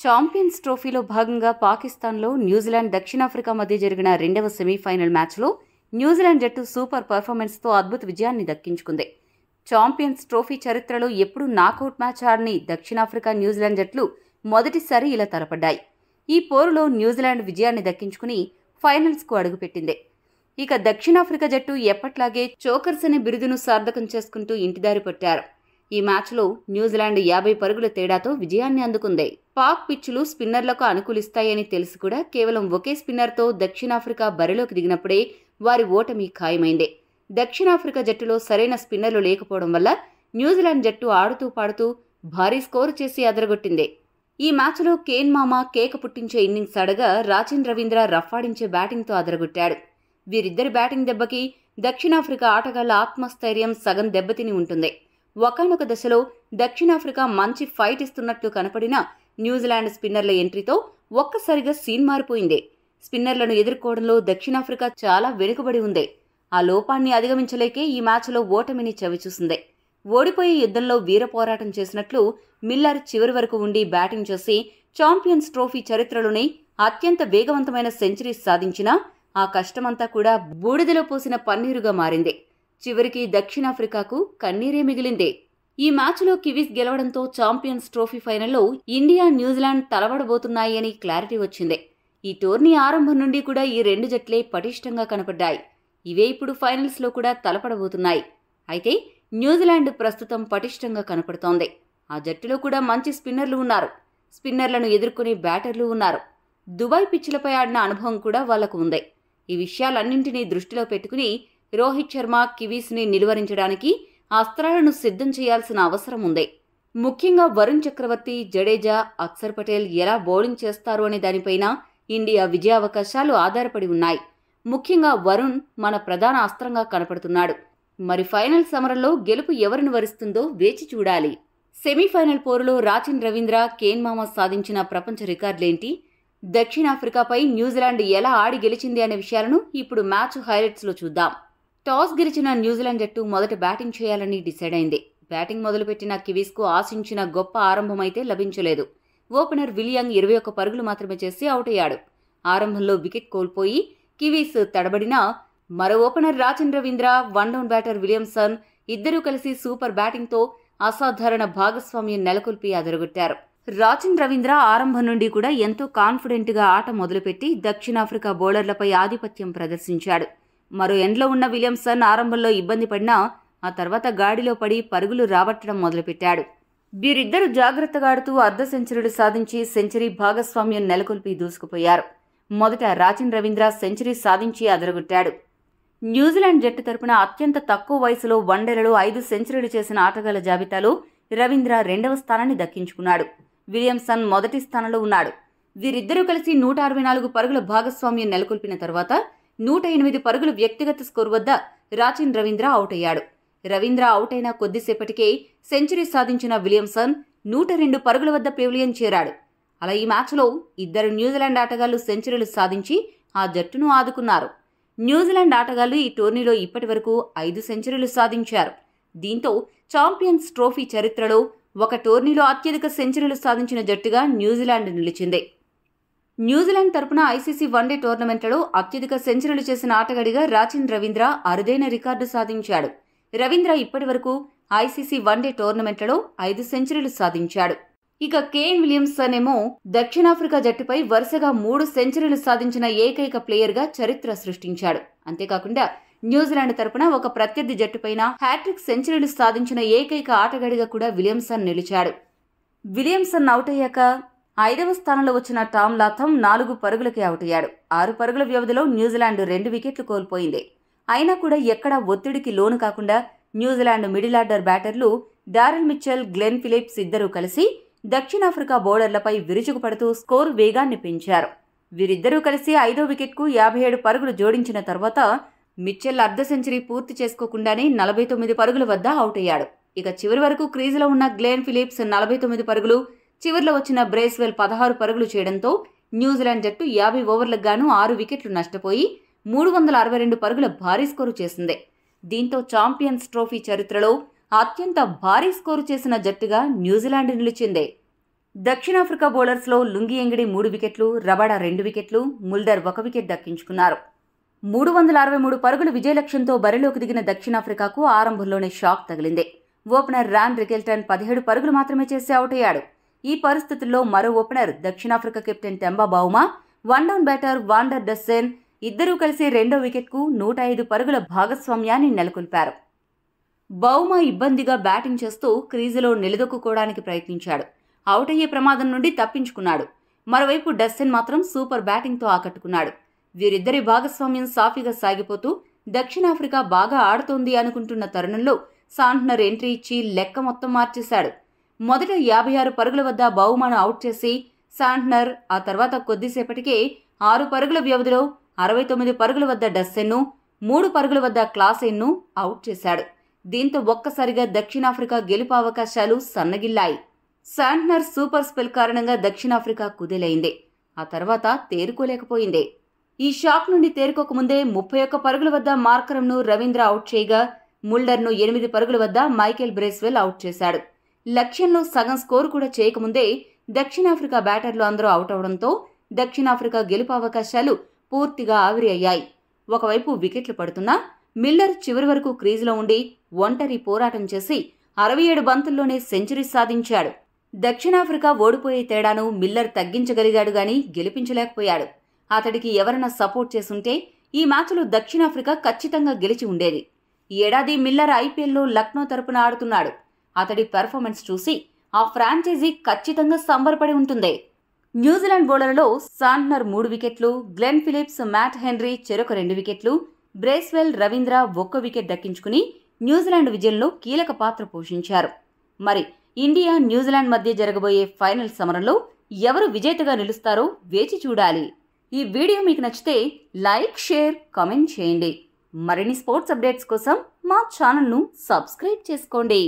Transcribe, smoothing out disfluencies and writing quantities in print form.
Champions ట్రోఫీలో భాగంగా పాకిస్తాన్లో న్యూజిలాండ్ దక్షిణాఫ్రికా మధ్య జరిగిన రెండవ సెమీఫైనల్ మ్యాచ్లో న్యూజిలాండ్ జట్టు సూపర్ పర్ఫార్మెన్స్తో అద్భుత విజయాన్ని దక్కించుకుంది. ఛాంపియన్స్ ట్రోఫీ చరిత్రలో ఎప్పుడూ నాకౌట్ మ్యాచ్ ఆడని దక్షిణాఫ్రికా న్యూజిలాండ్ జట్లు మొదటిసారి ఇలా తలపడ్డాయి. ఈ పోరులో న్యూజిలాండ్ విజయాన్ని దక్కించుకుని ఫైనల్స్కు అడుగుపెట్టింది. ఇక దక్షిణాఫ్రికా జట్టు ఎప్పట్లాగే చోకర్స్ అనే బిరుదును సార్థకం చేసుకుంటూ ఇంటిదారి పట్టారు. ఈ మ్యాచ్లో న్యూజిలాండ్ 50 పరుగుల తేడాతో విజయాన్ని అందుకుంది. పాక్ పిచ్చులు స్పిన్నర్లకు అనుకూలిస్తాయని తెలిసి కూడా కేవలం ఒకే స్పిన్నర్తో దక్షిణాఫ్రికా బరిలోకి దిగినప్పుడే వారి ఓటమి ఖాయమైంది. దక్షిణాఫ్రికా జట్టులో సరైన స్పిన్నర్లు లేకపోవడం వల్ల న్యూజిలాండ్ జట్టు ఆడుతూ పాడుతూ భారీ స్కోరు చేసి అదరగొట్టింది. ఈ మ్యాచ్లో కేన్ మామ కేక పుట్టించే ఇన్నింగ్స్ ఆడగా రాచిన్ రవీంద్ర రఫాడించే బ్యాటింగ్తో అదరగొట్టాడు. వీరిద్దరి బ్యాటింగ్ దెబ్బకి దక్షిణాఫ్రికా ఆటగాళ్ల ఆత్మస్థైర్యం సగం దెబ్బతిని ఉంటుంది. ఒకానొక దశలో దక్షిణాఫ్రికా మంచి ఫైట్ ఇస్తున్నట్లు కనపడిన న్యూజిలాండ్ స్పిన్నర్ల ఎంట్రీతో ఒక్కసారిగా సీన్ మారిపోయింది. స్పిన్నర్లను ఎదుర్కోవడంలో దక్షిణాఫ్రికా చాలా వెనుకబడి ఉంది. ఆ లోపాన్ని అధిగమించలేకే ఈ మ్యాచ్లో ఓటమిని చవిచూసింది. ఓడిపోయే యుద్ధంలో వీర పోరాటం చేసినట్లు మిల్లర్ చివరి వరకు ఉండి బ్యాటింగ్ చేసి ఛాంపియన్స్ ట్రోఫీ చరిత్రలోనే అత్యంత వేగవంతమైన సెంచరీస్ సాధించినా ఆ కష్టమంతా కూడా బూడిదలో పోసిన పన్నీరుగా మారింది. చివరికి దక్షిణాఫ్రికాకు కన్నీరే మిగిలింది. ఈ మ్యాచ్లో కివీస్ గెలవడంతో ఛాంపియన్స్ ట్రోఫీ ఫైనల్లో ఇండియా న్యూజిలాండ్ తలబడబోతున్నాయి అని క్లారిటీ వచ్చింది. ఈ టోర్నీ ఆరంభం నుండి కూడా ఈ రెండు జట్లే పటిష్టంగా కనపడ్డాయి. ఇవే ఇప్పుడు ఫైనల్స్లో కూడా తలపడబోతున్నాయి. అయితే న్యూజిలాండ్ ప్రస్తుతం పటిష్టంగా కనపడుతోంది. ఆ జట్టులో కూడా మంచి స్పిన్నర్లు ఉన్నారు. స్పిన్నర్లను ఎదుర్కొనే బ్యాటర్లు ఉన్నారు. దుబాయ్ పిచ్చులపై ఆడిన అనుభవం కూడా వాళ్లకు ఉంది. ఈ విషయాలన్నింటినీ దృష్టిలో పెట్టుకుని రోహిత్ శర్మ కివీస్ని నిలువరించడానికి అస్త్రాలను సిద్ధం చేయాల్సిన అవసరం ఉంది. ముఖ్యంగా వరుణ్ చక్రవర్తి, జడేజా, అక్షర్ పటేల్ ఎలా బౌలింగ్ చేస్తారు అనే దానిపైన ఇండియా విజయావకాశాలు ఆధారపడి ఉన్నాయి. ముఖ్యంగా వరుణ్ మన ప్రధాన అస్త్రంగా కనపడుతున్నాడు. మరి ఫైనల్ సమరంలో గెలుపు ఎవరిని వరిస్తుందో వేచి చూడాలి. సెమీఫైనల్ పోరులో రాచిన్ రవీంద్ర, కేన్ మామ సాధించిన ప్రపంచ రికార్డులేంటి? దక్షిణాఫ్రికాపై న్యూజిలాండ్ ఎలా ఆడి గెలిచింది అనే విషయాలను ఇప్పుడు మ్యాచ్ హైలైట్స్లో చూద్దాం. టాస్ గెలిచిన న్యూజిలాండ్ జట్టు మొదట బ్యాటింగ్ చేయాలని డిసైడ్ అయింది. బ్యాటింగ్ మొదలుపెట్టిన కివీస్కు ఆశించిన గొప్ప ఆరంభమైతే లభించలేదు. ఓపెనర్ విలియంగ్ 21 పరుగులు మాత్రమే చేసి అవుట్ అయ్యాడు. ఆరంభంలో వికెట్ కోల్పోయి కివీస్ తడబడినా మరో opener Rachin Ravindra, one down batter Williamson ఇద్దరూ కలిసి సూపర్ బ్యాటింగ్తో అసాధారణ భాగస్వామ్యం నెలకొల్పి అదరగొట్టారు. రాచిన్ రవీంద్ర ఆరంభం నుండి కూడా ఎంతో కాన్ఫిడెంట్గా ఆట మొదలుపెట్టి దక్షిణాఫ్రికా బౌలర్లపై ఆధిపత్యం ప్రదర్శించాడు. మరో ఎండ్లో ఉన్న విలియమ్సన్ ఆరంభంలో ఇబ్బంది పడినా ఆ తర్వాత గాడిలో పడి పరుగులు రాబట్టడం మొదలుపెట్టాడు. వీరిద్దరూ జాగ్రత్తగా ఆడుతూ అర్ధ సెంచరీలు సాధించి సెంచరీ భాగస్వామ్యం నెలకొల్పి దూసుకుపోయారు. మొదట రాచిన్ రవీంద్ర సెంచరీ సాధించి అదరగొట్టాడు. న్యూజిలాండ్ జట్టు తరపున అత్యంత తక్కువ వయసులో వన్డేలలో 5 సెంచరీలు చేసిన ఆటగాళ్ల జాబితాలో రవీంద్ర 2వ స్థానాన్ని దక్కించుకున్నాడు. విలియమ్సన్ మొదటి స్థానంలో ఉన్నాడు. వీరిద్దరూ కలిసి 164 పరుగుల భాగస్వామ్యం నెలకొల్పిన తర్వాత 108 పరుగుల వ్యక్తిగత స్కోర్ వద్ద రాచిన్ రవీంద్ర అవుట్ అయ్యాడు. రవీంద్ర అవుట్ అయిన కొద్దిసేపటికే సెంచరీ సాధించిన విలియమ్సన్ 102 పరుగుల వద్ద పెవిలియన్ చేరాడు. అలా ఈ మ్యాచ్లో ఇద్దరు న్యూజిలాండ్ ఆటగాళ్లు సెంచరీలు సాధించి ఆ జట్టును ఆదుకున్నారు. న్యూజిలాండ్ ఆటగాళ్లు ఈ టోర్నీలో ఇప్పటి వరకు 5 సెంచరీలు సాధించారు. దీంతో ఛాంపియన్స్ ట్రోఫీ చరిత్రలో ఒక టోర్నీలో అత్యధిక సెంచరీలు సాధించిన జట్టుగా న్యూజిలాండ్ నిలిచింది. న్యూజిలాండ్ తరపున ఐసీసీ వన్డే టోర్నమెంట్లలో అత్యధిక సెంచరీలు చేసిన ఆటగాడిగా రాచిన్ రవీంద్ర అరుదైన రికార్డు సాధించాడు. రవీంద్ర ఇప్పటి వరకు ఐసీసీ వన్డే టోర్నమెంట్లలో 5 సెంచరీలు సాధించాడు. ఇక కేన్ విలియమ్సన్ ఏమో దక్షిణాఫ్రికా జట్టుపై వరుసగా 3 సెంచరీలు సాధించిన ఏకైక ప్లేయర్గా చరిత్ర సృష్టించాడు. అంతేకాకుండా న్యూజిలాండ్ తరపున ఒక ప్రత్యర్థి జట్టుపైన హ్యాట్రిక్ సెంచరీలు సాధించిన ఏకైక ఆటగాడిగా కూడా విలియమ్సన్ నిలిచాడు. విలియమ్సన్ అవుట్ అయ్యాక 5వ స్థానంలో వచ్చిన టామ్ లాథమ్ 4 పరుగులకి అవుట్ అయ్యాడు. 6 పరుగుల వ్యవధిలో న్యూజిలాండ్ 2 వికెట్లు కోల్పోయింది. అయినా కూడా ఎక్కడా ఒత్తిడికి లోను కాకుండా న్యూజిలాండ్ మిడిల్ ఆర్డర్ బ్యాటర్లు డారెల్ మిచెల్, గ్లెన్ ఫిలిప్స్ ఇద్దరూ కలిసి దక్షిణాఫ్రికా బౌలర్లపై విరుచుకుపడుతూ స్కోరు వేగాన్ని పెంచారు. వీరిద్దరూ కలిసి 5వ వికెట్కు 57 పరుగులు జోడించిన తర్వాత మిచెల్ అర్ధ సెంచరీ పూర్తి చేసుకోకుండానే 49 పరుగుల వద్ద అవుట్ అయ్యాడు. ఇక చివరి వరకు క్రీజులో ఉన్న గ్లెన్ ఫిలిప్స్ 49 పరుగులు, చివరిలో వచ్చిన బ్రేస్వెల్ 16 పరుగులు చేయడంతో న్యూజిలాండ్ జట్టు 50 ఓవర్లకు గాను 6 వికెట్లు నష్టపోయి 362 పరుగుల భారీ స్కోరు చేసింది. దీంతో ఛాంపియన్స్ ట్రోఫీ చరిత్రలో అత్యంత భారీ స్కోరు చేసిన జట్టుగా న్యూజిలాండ్ నిలిచింది. దక్షిణాఫ్రికా బౌలర్స్లో లుంగి ఎంగిడి 3 వికెట్లు, రబాడా 2 వికెట్లు, ముల్డర్ 1 వికెట్ దక్కించుకున్నారు. 363 పరుగుల విజయలక్ష్యంతో బరిలోకి దిగిన దక్షిణాఫ్రికాకు ఆరంభంలోనే షాక్ తగిలింది. ఓపెనర్ రాన్ రికెల్టన్ 17 పరుగులు మాత్రమే చేసి అవుట్ అయ్యాడు. ఈ పరిస్థితుల్లో మరో ఓపెనర్ దక్షిణాఫ్రికా captain Temba Bavuma, one down batter van der Dussen ఇద్దరూ కలిసి రెండో వికెట్కు 105 పరుగుల భాగస్వామ్యాన్ని నెలకొల్పారు. బౌమా ఇబ్బందిగా బ్యాటింగ్ చేస్తూ క్రీజులో నిలదొక్కుకోవడానికి ప్రయత్నించాడు. అవుట్ అయ్యే ప్రమాదం నుండి తప్పించుకున్నాడు. మరోవైపు డస్సెన్ మాత్రం సూపర్ బ్యాటింగ్తో ఆకట్టుకున్నాడు. వీరిద్దరి భాగస్వామ్యం సాఫీగా సాగిపోతూ దక్షిణాఫ్రికా బాగా ఆడుతోంది అనుకుంటున్న తరుణంలో సాంట్నర్ ఎంట్రీ ఇచ్చి లెక్క మొత్తం మార్చేశాడు. మొదట 56 పరుగుల వద్ద బౌమాను అవుట్ చేసి సాంట్నర్ ఆ తర్వాత కొద్దిసేపటికే 6 పరుగుల వ్యవధిలో 69 పరుగుల వద్ద డస్సెన్ను, 3 పరుగుల వద్ద క్లాసెన్ను అవుట్ చేశాడు. దీంతో ఒక్కసారిగా దక్షిణాఫ్రికా గెలుపు అవకాశాలు సన్నగిల్లాయి. సాంట్నర్ సూపర్ స్పెల్ కారణంగా దక్షిణాఫ్రికా కుదేలైంది. ఆ తర్వాత తేరుకోలేకపోయింది. ఈ షాక్ నుండి తేరుకోకముందే 31 పరుగుల వద్ద మార్కరంను రవీంద్ర అవుట్ చేయగా, ముల్డర్ను 8 పరుగుల వద్ద మైకేల్ బ్రేస్వెల్ అవుట్ చేశాడు. లక్ష్యంలో సగం స్కోరు కూడా చేయకముందే దక్షిణాఫ్రికా బ్యాటర్లు అందరూ అవుట్ అవడంతో దక్షిణాఫ్రికా గెలుపు అవకాశాలు పూర్తిగా ఆవిరి అయ్యాయి. ఒకవైపు వికెట్లు పడుతున్నా మిల్లర్ చివరి వరకు క్రీజులో ఉండి ఒంటరి పోరాటం చేసి 67 బంతుల్లోనే సెంచరీ సాధించాడు. దక్షిణాఫ్రికా ఓడిపోయే తేడాను మిల్లర్ తగ్గించగలిగాడు గాని గెలిపించలేకపోయాడు. అతడికి ఎవరైనా సపోర్ట్ చేసుంటే ఈ మ్యాచ్లో దక్షిణాఫ్రికా ఖచ్చితంగా గెలిచి ఉండేది. ఈ ఏడాది మిల్లర్ ఐపీఎల్లో లక్నో తరపున ఆడుతున్నాడు. అతడి పెర్ఫార్మెన్స్ చూసి ఆ ఫ్రాంచైజీ ఖచ్చితంగా సంబరపడి ఉంటుంది. న్యూజిలాండ్ బౌలర్లలో సాంట్నర్ 3 వికెట్లు, గ్లెన్ ఫిలిప్స్, మ్యాట్ హెన్రీ చెరొక 2 వికెట్లు, బ్రేస్వెల్, రవీంద్ర 1 వికెట్ దక్కించుకుని న్యూజిలాండ్ విజయంలో కీలక పాత్ర పోషించారు. మరి ఇండియా, న్యూజిలాండ్ మధ్య జరగబోయే ఫైనల్ సమరంలో ఎవరు విజేతగా నిలుస్తారో వేచి చూడాలి. ఈ వీడియో మీకు నచ్చితే లైక్, షేర్, కామెంట్ చేయండి. మరిన్ని స్పోర్ట్స్ అప్డేట్స్ కోసం మా ఛానల్ను సబ్స్క్రైబ్ చేసుకోండి.